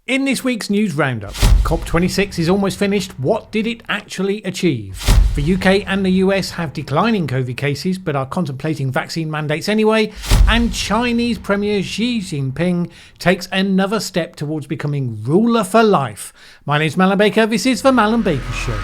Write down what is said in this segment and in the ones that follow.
In this week's news roundup, COP26 is almost finished. What did it actually achieve? The UK and the US have declining COVID cases but are contemplating vaccine mandates anyway. And Chinese Premier Xi Jinping takes another step towards becoming ruler for life. My name's Mallen Baker. This is the Mallen Baker Show.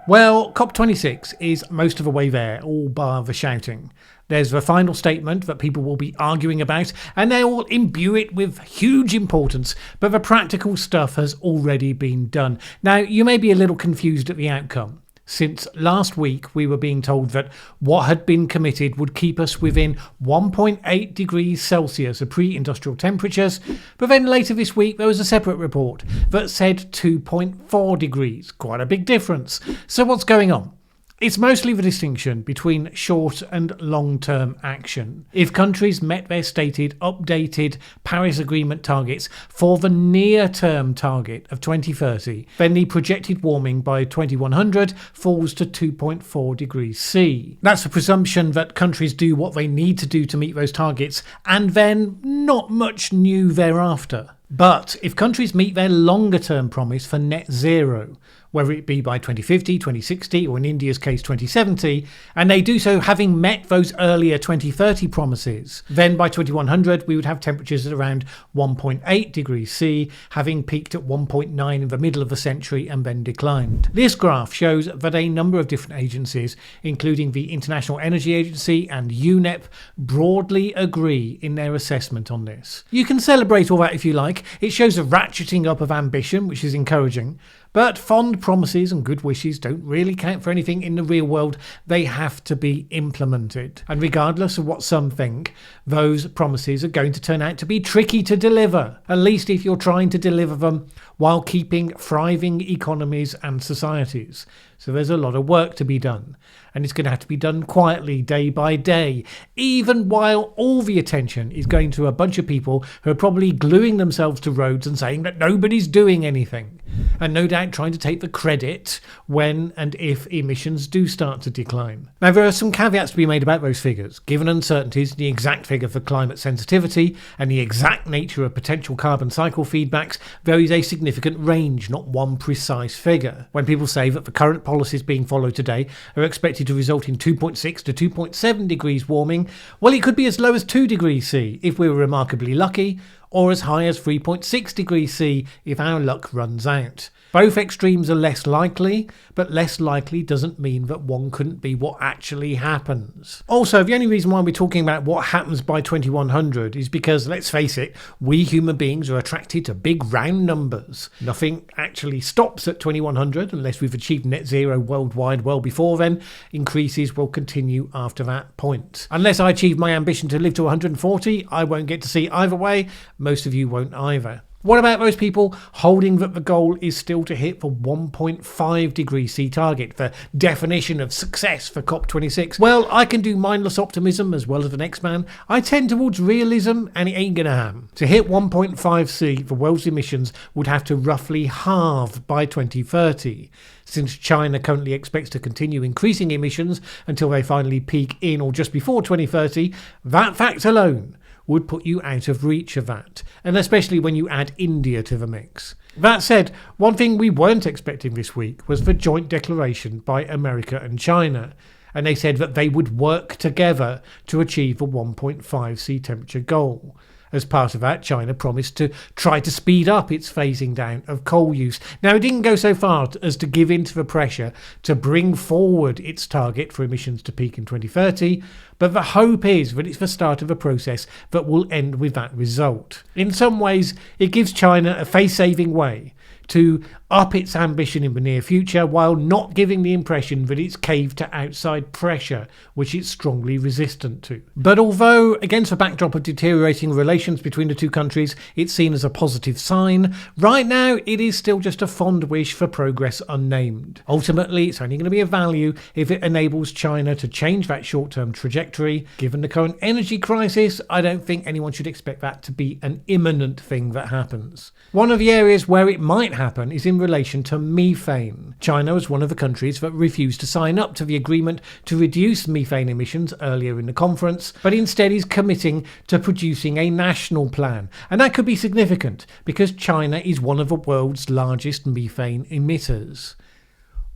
Well, COP26 is most of the way there, all bar the shouting. There's the final statement that people will be arguing about, and they all imbue it with huge importance, but the practical stuff has already been done. Now, you may be a little confused at the outcome, since last week we were being told that what had been committed would keep us within 1.8 degrees Celsius of pre-industrial temperatures, but then later this week there was a separate report that said 2.4 degrees, quite a big difference. So what's going on? It's mostly the distinction between short and long-term action. If countries met their stated, updated Paris Agreement targets for the near-term target of 2030, then the projected warming by 2100 falls to 2.4 degrees C. That's the presumption that countries do what they need to do to meet those targets, and then not much new thereafter. But if countries meet their longer-term promise for net zero, whether it be by 2050, 2060, or in India's case 2070, and they do so having met those earlier 2030 promises, then by 2100 we would have temperatures at around 1.8 degrees C, having peaked at 1.9 in the middle of the century and then declined. This graph shows that a number of different agencies, including the International Energy Agency and UNEP, broadly agree in their assessment on this. You can celebrate all that if you like. It shows a ratcheting up of ambition, which is encouraging. But fond promises and good wishes don't really count for anything in the real world. They have to be implemented. And regardless of what some think, those promises are going to turn out to be tricky to deliver, at least if you're trying to deliver them while keeping thriving economies and societies. So there's a lot of work to be done. And it's going to have to be done quietly, day by day, even while all the attention is going to a bunch of people who are probably gluing themselves to roads and saying that nobody's doing anything. And no doubt trying to take the credit when and if emissions do start to decline. Now, there are some caveats to be made about those figures. Given uncertainties, the exact figure for climate sensitivity and the exact nature of potential carbon cycle feedbacks, there is a significant range, not one precise figure. When people say that the current policies being followed today are expected to result in 2.6 to 2.7 degrees warming, well, it could be as low as 2 degrees C if we were remarkably lucky, or as high as 3.6 degrees C if our luck runs out. Both extremes are less likely, but less likely doesn't mean that one couldn't be what actually happens. Also, the only reason why we're talking about what happens by 2100 is because, let's face it, we human beings are attracted to big round numbers. Nothing actually stops at 2100 unless we've achieved net zero worldwide well before then. Increases will continue after that point. Unless I achieve my ambition to live to 140, I won't get to see either way. Most of you won't either. What about those people holding that the goal is still to hit the 1.5 degrees C target, the definition of success for COP26? Well, I can do mindless optimism as well as the next man. I tend towards realism, and it ain't gonna happen. To hit 1.5 C, the world's emissions would have to roughly halve by 2030. Since China currently expects to continue increasing emissions until they finally peak in or just before 2030, that fact alone would put you out of reach of that, and especially when you add India to the mix. That said, one thing we weren't expecting this week was the joint declaration by America and China, and they said that they would work together to achieve the 1.5 C temperature goal. As part of that, China promised to try to speed up its phasing down of coal use. Now, it didn't go so far as to give in to the pressure to bring forward its target for emissions to peak in 2030, but the hope is that it's the start of a process that will end with that result. In some ways, it gives China a face-saving way to up its ambition in the near future while not giving the impression that it's caved to outside pressure, which it's strongly resistant to. But although, against the backdrop of deteriorating relations between the two countries, it's seen as a positive sign, right now it is still just a fond wish for progress unnamed. Ultimately, it's only going to be of value if it enables China to change that short-term trajectory. Given the current energy crisis, I don't think anyone should expect that to be an imminent thing that happens. One of the areas where it might happen is in relation to methane. China was one of the countries that refused to sign up to the agreement to reduce methane emissions earlier in the conference, but instead is committing to producing a national plan. And that could be significant because China is one of the world's largest methane emitters.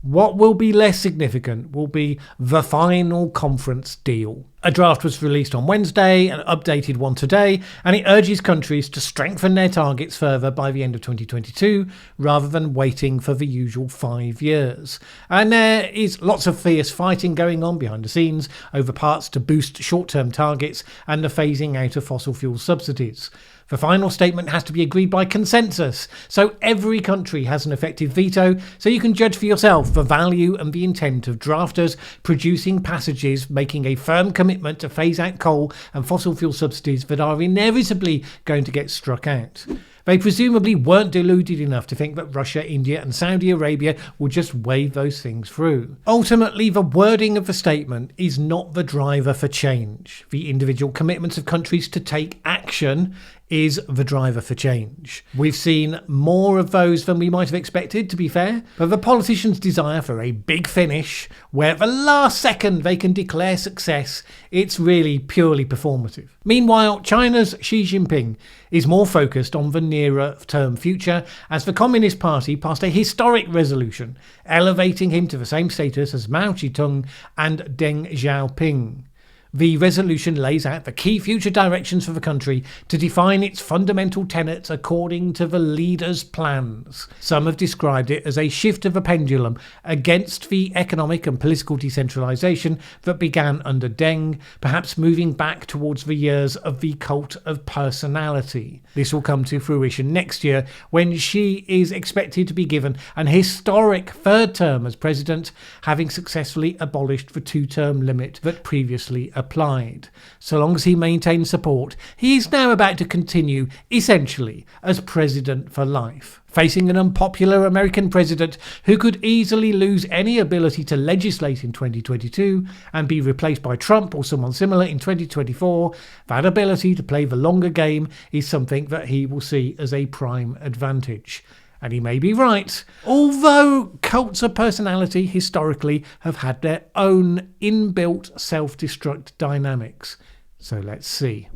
What will be less significant will be the final conference deal. A draft was released on Wednesday, an updated one today, and it urges countries to strengthen their targets further by the end of 2022, rather than waiting for the usual 5 years. And there is lots of fierce fighting going on behind the scenes over parts to boost short-term targets and the phasing out of fossil fuel subsidies. The final statement has to be agreed by consensus, so every country has an effective veto, so you can judge for yourself the value and the intent of drafters producing passages making a firm commitment to phase out coal and fossil fuel subsidies that are inevitably going to get struck out. They presumably weren't deluded enough to think that Russia, India and Saudi Arabia would just wave those things through. Ultimately, the wording of the statement is not the driver for change. The individual commitments of countries to take action is the driver for change. We've seen more of those than we might have expected, to be fair, but the politicians' desire for a big finish, where at the last second they can declare success, it's really purely performative. Meanwhile, China's Xi Jinping is more focused on the nearer term future, as the Communist Party passed a historic resolution elevating him to the same status as Mao Zedong and Deng Xiaoping. The resolution lays out the key future directions for the country to define its fundamental tenets according to the leader's plans. Some have described it as a shift of the pendulum against the economic and political decentralization that began under Deng, perhaps moving back towards the years of the cult of personality. This will come to fruition next year when Xi is expected to be given an historic third term as president, having successfully abolished the two-term limit that previously applied. So long as he maintains support, he is now about to continue, essentially, as president for life, facing an unpopular American president who could easily lose any ability to legislate in 2022 and be replaced by Trump or someone similar in 2024. That ability to play the longer game is something that he will see as a prime advantage. And he may be right, although cults of personality historically have had their own inbuilt self-destruct dynamics. So let's see.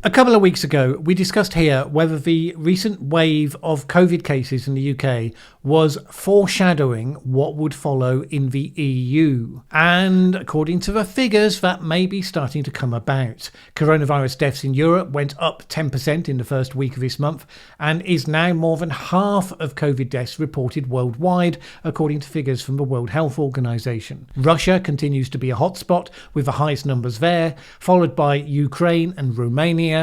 A couple of weeks ago, we discussed here whether the recent wave of COVID cases in the UK was foreshadowing what would follow in the EU. And according to the figures, that may be starting to come about. Coronavirus deaths in Europe went up 10% in the first week of this month and is now more than half of COVID deaths reported worldwide, according to figures from the World Health Organization. Russia continues to be a hotspot with the highest numbers there, followed by Ukraine and Romania.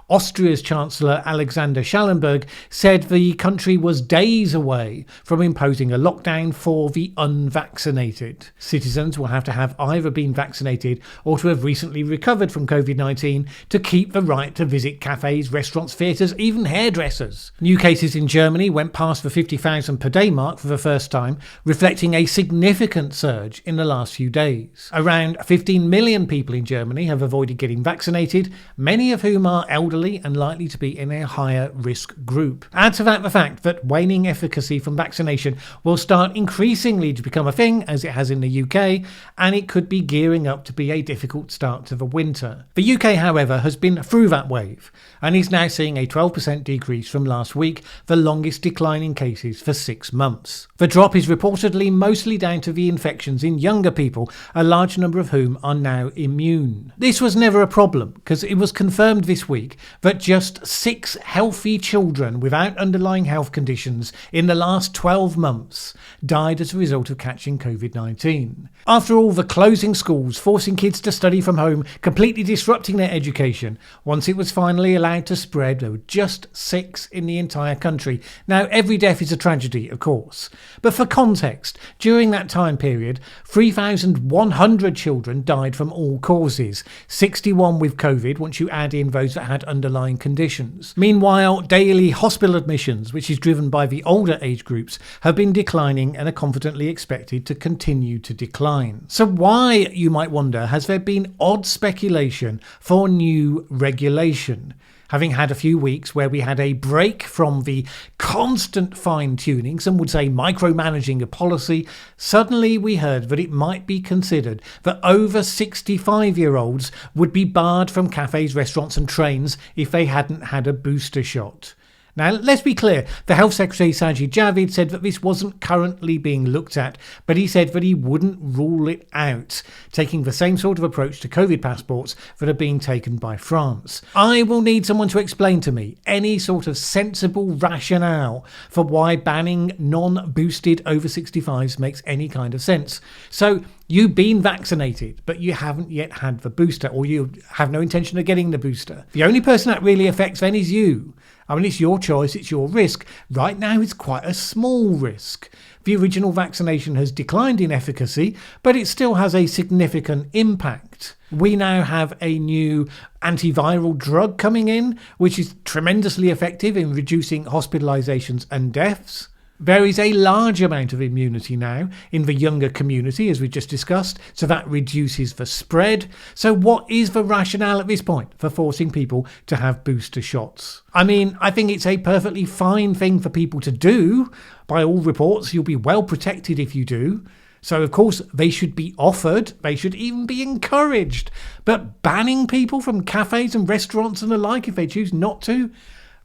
Austria's Chancellor Alexander Schallenberg said the country was days away from imposing a lockdown for the unvaccinated. Citizens will have to have either been vaccinated or to have recently recovered from COVID-19 to keep the right to visit cafes, restaurants, theatres, even hairdressers. New cases in Germany went past the 50,000 per day mark for the first time, reflecting a significant surge in the last few days. Around 15 million people in Germany have avoided getting vaccinated, many of whom are elderly and likely to be in a higher risk group. Add to that the fact that waning efficacy from vaccination will start increasingly to become a thing, as it has in the UK, and it could be gearing up to be a difficult start to the winter. The UK, however, has been through that wave and is now seeing a 12% decrease from last week, the longest decline in cases for 6 months. The drop is reportedly mostly down to the infections in younger people, a large number of whom are now immune. This was never a problem because it was confirmed this week that just 6 healthy children without underlying health conditions in the last 12 months died as a result of catching COVID-19. After all the closing schools, forcing kids to study from home, completely disrupting their education, once it was finally allowed to spread, there were just 6 in the entire country. Now, every death is a tragedy, of course, but for context, during that time period, 3,100 children died from all causes, 61 with COVID once you add in those that had underlying conditions. Meanwhile, daily hospital admissions, which is driven by the older age groups, have been declining and are confidently expected to continue to decline. So why, you might wonder, has there been odd speculation for new regulation? Having had a few weeks where we had a break from the constant fine-tuning, some would say micromanaging of policy, suddenly we heard that it might be considered that over 65-year-olds would be barred from cafes, restaurants and trains if they hadn't had a booster shot. Now, let's be clear, the Health Secretary Sajid Javid said that this wasn't currently being looked at, but he said that he wouldn't rule it out, taking the same sort of approach to COVID passports that are being taken by France. I will need someone to explain to me any sort of sensible rationale for why banning non-boosted over 65s makes any kind of sense. So, you've been vaccinated, but you haven't yet had the booster, or you have no intention of getting the booster. The only person that really affects then is you. I mean, it's your choice, it's your risk. Right now, it's quite a small risk. The original vaccination has declined in efficacy, but it still has a significant impact. We now have a new antiviral drug coming in, which is tremendously effective in reducing hospitalizations and deaths. There is a large amount of immunity now in the younger community, as we just discussed, so that reduces the spread. So what is the rationale at this point for forcing people to have booster shots? I mean, I think it's a perfectly fine thing for people to do. By all reports, you'll be well protected if you do. So, of course, they should be offered, they should even be encouraged. But banning people from cafes and restaurants and the like if they choose not to,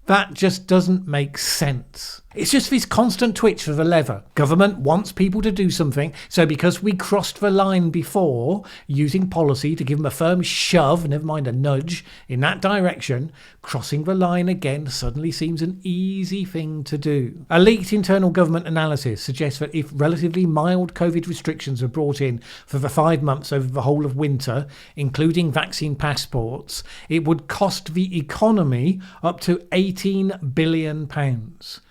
that just doesn't make sense. It's just this constant twitch for the lever. Government wants people to do something, so because we crossed the line before, using policy to give them a firm shove, never mind a nudge, in that direction, crossing the line again suddenly seems an easy thing to do. A leaked internal government analysis suggests that if relatively mild COVID restrictions were brought in for the 5 months over the whole of winter, including vaccine passports, it would cost the economy up to £18 billion.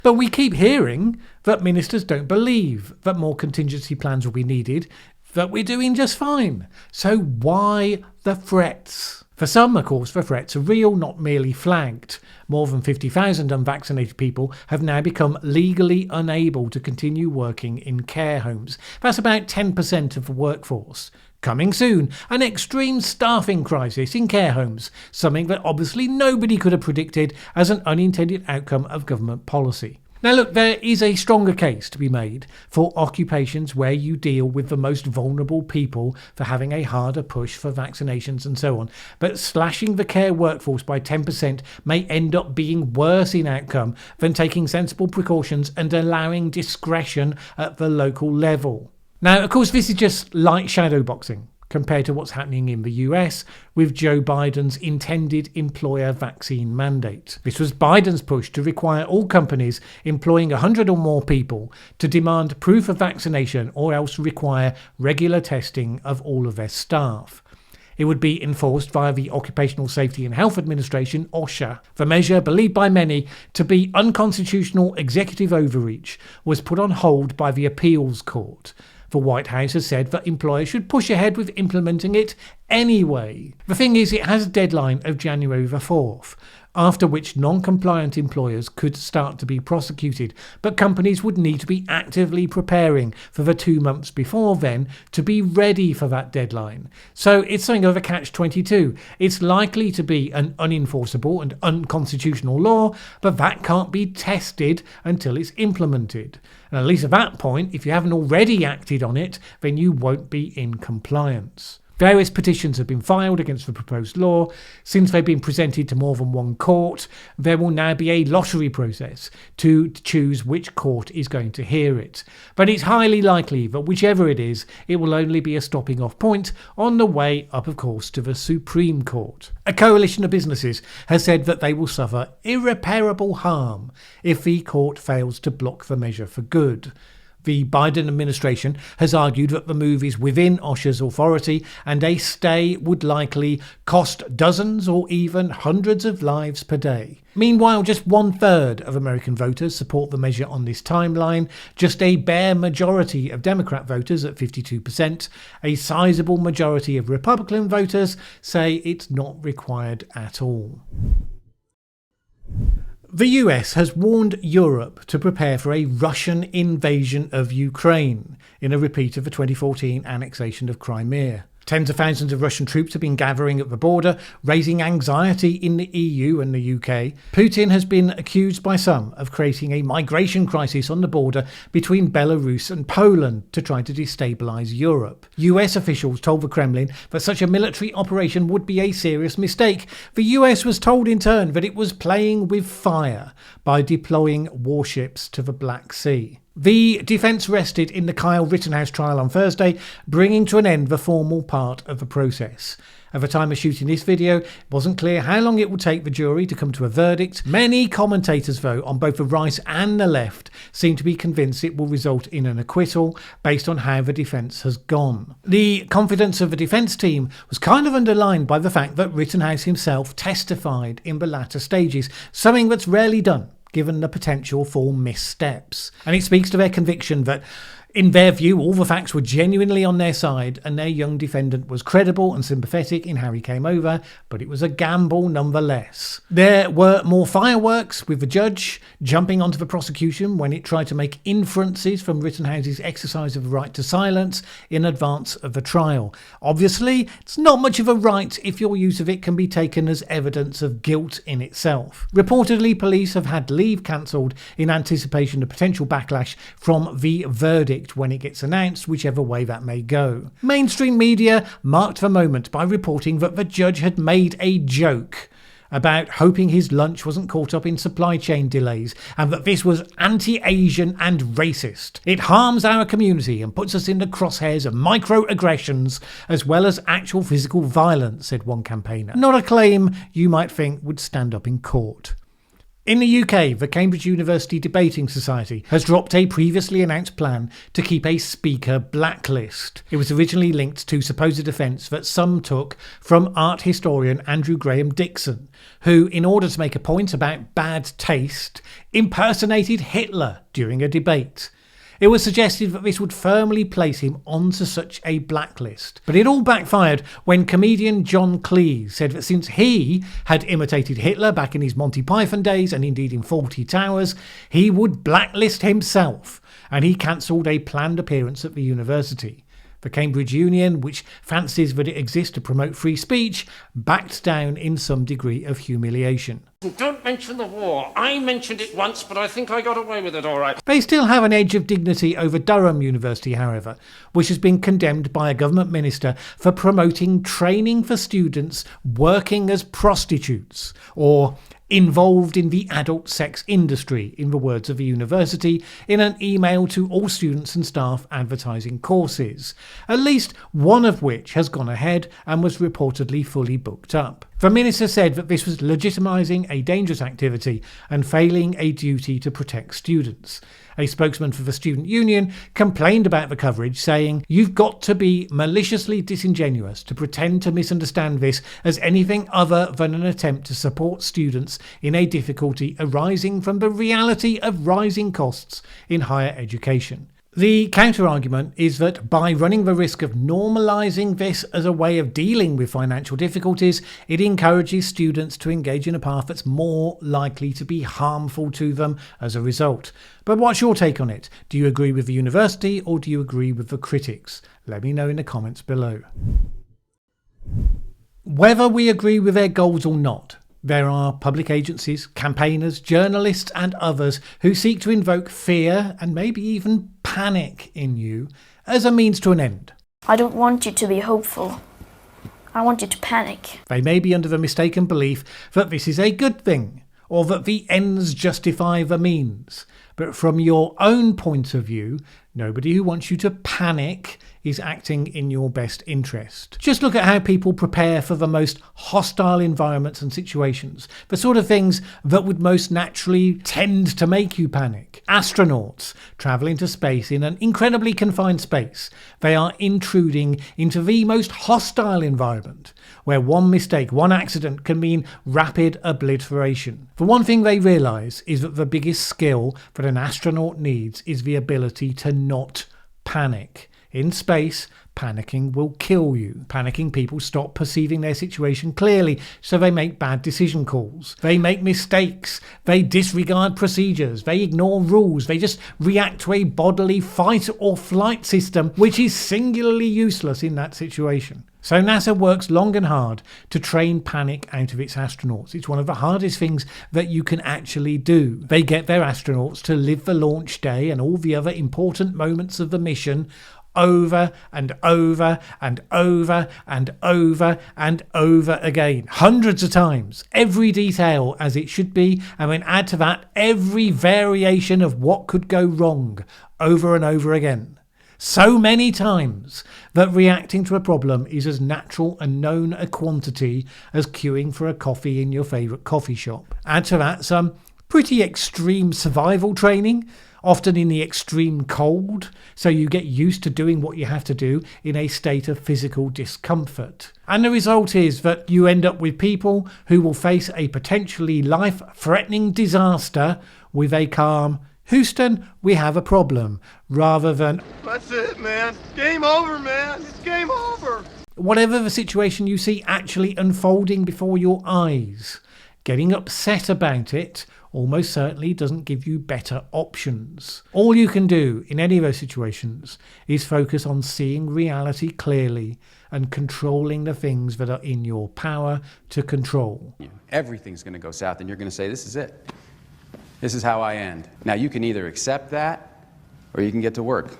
But we keep hearing that ministers don't believe that more contingency plans will be needed, that we're doing just fine. So why the threats? For some, of course, the threats are real, not merely flagged. More than 50,000 unvaccinated people have now become legally unable to continue working in care homes. That's about 10% of the workforce. Coming soon, an extreme staffing crisis in care homes, something that obviously nobody could have predicted as an unintended outcome of government policy. Now look, there is a stronger case to be made for occupations where you deal with the most vulnerable people for having a harder push for vaccinations and so on. But slashing the care workforce by 10% may end up being worse in outcome than taking sensible precautions and allowing discretion at the local level. Now, of course, this is just light shadowboxing compared to what's happening in the US with Joe Biden's intended employer vaccine mandate. This was Biden's push to require all companies employing 100 or more people to demand proof of vaccination or else require regular testing of all of their staff. It would be enforced via the Occupational Safety and Health Administration, OSHA. The measure, believed by many to be unconstitutional executive overreach, was put on hold by the appeals court. The White House has said that employers should push ahead with implementing it anyway. The thing is, it has a deadline of January the 4th, after which non-compliant employers could start to be prosecuted, but companies would need to be actively preparing for the 2 months before then to be ready for that deadline. So it's something of a catch-22. It's likely to be an unenforceable and unconstitutional law, but that can't be tested until it's implemented. And at least at that point, if you haven't already acted on it, then you won't be in compliance. Various petitions have been filed against the proposed law. Since they've been presented to more than one court, there will now be a lottery process to choose which court is going to hear it. But it's highly likely that whichever it is, it will only be a stopping off point on the way up, of course, to the Supreme Court. A coalition of businesses has said that they will suffer irreparable harm if the court fails to block the measure for good. The Biden administration has argued that the move is within OSHA's authority and a stay would likely cost dozens or even hundreds of lives per day. Meanwhile, just 1/3 of American voters support the measure on this timeline, just a bare majority of Democrat voters at 52%, a sizable majority of Republican voters say it's not required at all. The US has warned Europe to prepare for a Russian invasion of Ukraine in a repeat of the 2014 annexation of Crimea. Tens of thousands of Russian troops have been gathering at the border, raising anxiety in the EU and the UK. Putin has been accused by some of creating a migration crisis on the border between Belarus and Poland to try to destabilise Europe. US officials told the Kremlin that such a military operation would be a serious mistake. The US was told in turn that it was playing with fire by deploying warships to the Black Sea. The defence rested in the Kyle Rittenhouse trial on Thursday, bringing to an end the formal part of the process. At the time of shooting this video, it wasn't clear how long it would take the jury to come to a verdict. Many commentators, though, on both the right and the left, seem to be convinced it will result in an acquittal based on how the defence has gone. The confidence of the defence team was kind of underlined by the fact that Rittenhouse himself testified in the latter stages, something that's rarely done, given the potential for missteps. And it speaks to their conviction that, in their view, all the facts were genuinely on their side and their young defendant was credible and sympathetic in how he came over, but it was a gamble nonetheless. There were more fireworks, with the judge jumping onto the prosecution when it tried to make inferences from Rittenhouse's exercise of the right to silence in advance of the trial. Obviously, it's not much of a right if your use of it can be taken as evidence of guilt in itself. Reportedly, police have had leave cancelled in anticipation of potential backlash from the verdict when it gets announced, whichever way that may go. Mainstream media marked the moment by reporting that the judge had made a joke about hoping his lunch wasn't caught up in supply chain delays and that this was anti-Asian and racist. It harms our community and puts us in the crosshairs of microaggressions as well as actual physical violence, said one campaigner. Not a claim you might think would stand up in court. In the UK, the Cambridge University Debating Society has dropped a previously announced plan to keep a speaker blacklist. It was originally linked to supposed offence that some took from art historian Andrew Graham Dixon, who, in order to make a point about bad taste, impersonated Hitler during a debate. It was suggested that this would firmly place him onto such a blacklist. But it all backfired when comedian John Cleese said that since he had imitated Hitler back in his Monty Python days and indeed in Fawlty Towers, he would blacklist himself, and he cancelled a planned appearance at the university. The Cambridge Union, which fancies that it exists to promote free speech, backed down in some degree of humiliation. Don't mention the war. I mentioned it once, but I think I got away with it all right. They still have an edge of dignity over Durham University, however, which has been condemned by a government minister for promoting training for students working as prostitutes, or involved in the adult sex industry, in the words of the university, in an email to all students and staff advertising courses, at least one of which has gone ahead and was reportedly fully booked up. The minister said that this was legitimising a dangerous activity and failing a duty to protect students. A spokesman for the student union complained about the coverage, saying, "You've got to be maliciously disingenuous to pretend to misunderstand this as anything other than an attempt to support students in a difficulty arising from the reality of rising costs in higher education." The counter-argument is that by running the risk of normalising this as a way of dealing with financial difficulties, it encourages students to engage in a path that's more likely to be harmful to them as a result. But what's your take on it? Do you agree with the university or do you agree with the critics? Let me know in the comments below. Whether we agree with their goals or not, there are public agencies, campaigners, journalists and others who seek to invoke fear and maybe even panic in you as a means to an end. I don't want you to be hopeful. I want you to panic. They may be under the mistaken belief that this is a good thing, or that the ends justify the means. But from your own point of view, nobody who wants you to panic is acting in your best interest. Just look at how people prepare for the most hostile environments and situations, the sort of things that would most naturally tend to make you panic. Astronauts travel into space in an incredibly confined space. They are intruding into the most hostile environment, where one mistake, one accident can mean rapid obliteration. The one thing they realise is that the biggest skill that an astronaut needs is the ability to not panic. In space, panicking will kill you. Panicking people stop perceiving their situation clearly, so they make bad decision calls. They make mistakes. They disregard procedures. They ignore rules. They just react to a bodily fight or flight system, which is singularly useless in that situation. So NASA works long and hard to train panic out of its astronauts. It's one of the hardest things that you can actually do. They get their astronauts to live the launch day and all the other important moments of the mission over and over and over and over and over again, hundreds of times, every detail as it should be, and then add to that every variation of what could go wrong over and over again. So many times that reacting to a problem is as natural and known a quantity as queuing for a coffee in your favourite coffee shop. Add to that some pretty extreme survival training, often in the extreme cold, so you get used to doing what you have to do in a state of physical discomfort. And the result is that you end up with people who will face a potentially life-threatening disaster with a calm, "Houston, we have a problem," rather than, "That's it, man. Game over, man. It's game over." Whatever the situation you see actually unfolding before your eyes. Getting upset about it almost certainly doesn't give you better options. All you can do in any of those situations is focus on seeing reality clearly and controlling the things that are in your power to control. Everything's going to go south and you're going to say, "This is it. This is how I end." Now, you can either accept that or you can get to work.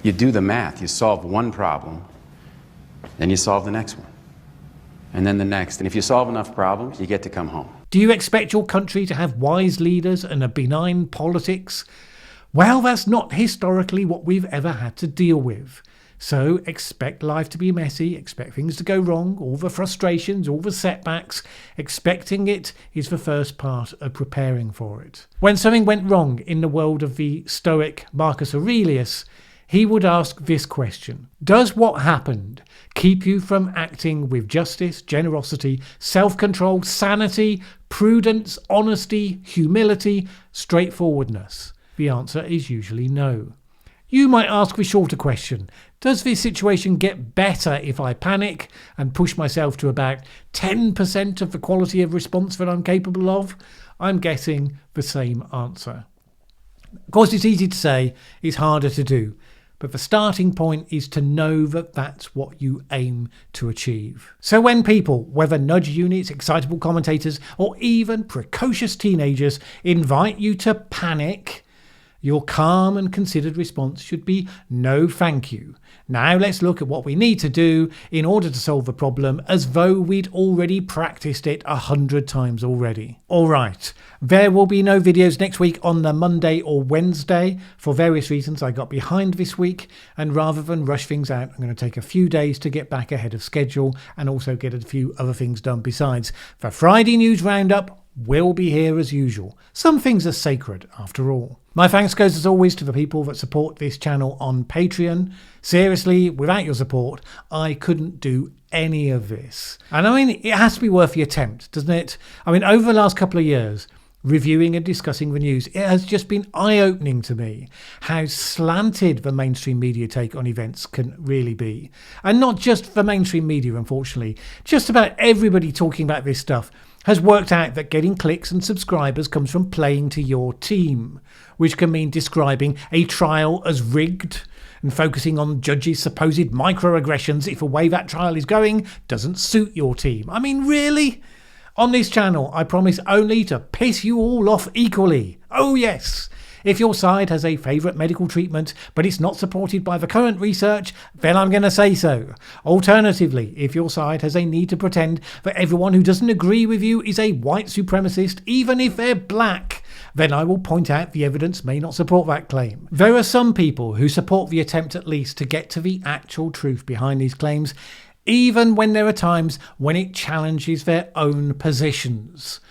You do the math. You solve one problem, then you solve the next one, and then the next. And if you solve enough problems, you get to come home. Do you expect your country to have wise leaders and a benign politics? Well, that's not historically what we've ever had to deal with. So expect life to be messy, expect things to go wrong, all the frustrations, all the setbacks. Expecting it is the first part of preparing for it. When something went wrong in the world of the Stoic Marcus Aurelius, he would ask this question: does what happened keep you from acting with justice, generosity, self-control, sanity, prudence, honesty, humility, straightforwardness? The answer is usually no. You might ask the shorter question: does this situation get better if I panic and push myself to about 10% of the quality of response that I'm capable of? I'm getting the same answer. Of course, it's easy to say, it's harder to do. But the starting point is to know that that's what you aim to achieve. So when people, whether nudge units, excitable commentators, or even precocious teenagers, invite you to panic, your calm and considered response should be no thank you. Now let's look at what we need to do in order to solve the problem, as though we'd already practiced it 100 times already. Alright, there will be no videos next week on the Monday or Wednesday. For various reasons I got behind this week, and rather than rush things out, I'm going to take a few days to get back ahead of schedule and also get a few other things done besides. The Friday News Roundup will be here as usual. Some things are sacred after all. My thanks goes as always to the people that support this channel on Patreon. Seriously, without your support, I couldn't do any of this. And I mean, it has to be worth the attempt, doesn't it? I mean, over the last couple of years, reviewing and discussing the news, it has just been eye-opening to me how slanted the mainstream media take on events can really be. And not just the mainstream media, unfortunately. Just about everybody talking about this stuff has worked out that getting clicks and subscribers comes from playing to your team, which can mean describing a trial as rigged and focusing on judges' supposed microaggressions if the way that trial is going doesn't suit your team. I mean, really? On this channel, I promise only to piss you all off equally. Oh yes! If your side has a favourite medical treatment, but it's not supported by the current research, then I'm going to say so. Alternatively, if your side has a need to pretend that everyone who doesn't agree with you is a white supremacist, even if they're black, then I will point out the evidence may not support that claim. There are some people who support the attempt at least to get to the actual truth behind these claims, even when there are times when it challenges their own positions.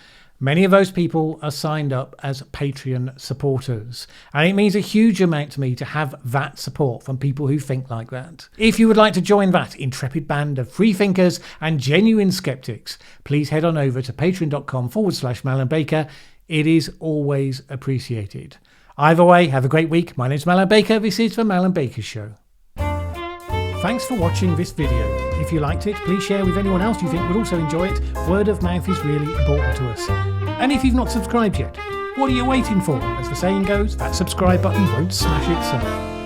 Many of those people are signed up as Patreon supporters, and it means a huge amount to me to have that support from people who think like that. If you would like to join that intrepid band of free thinkers and genuine skeptics, please head on over to patreon.com/Mallen Baker. It is always appreciated. Either way, have a great week. My name's Mallen Baker. This is the Mallen Baker Show. Thanks for watching this video. If you liked it, please share with anyone else you think would also enjoy it. Word of mouth is really important to us. And if you've not subscribed yet, what are you waiting for? As the saying goes, that subscribe button won't smash itself.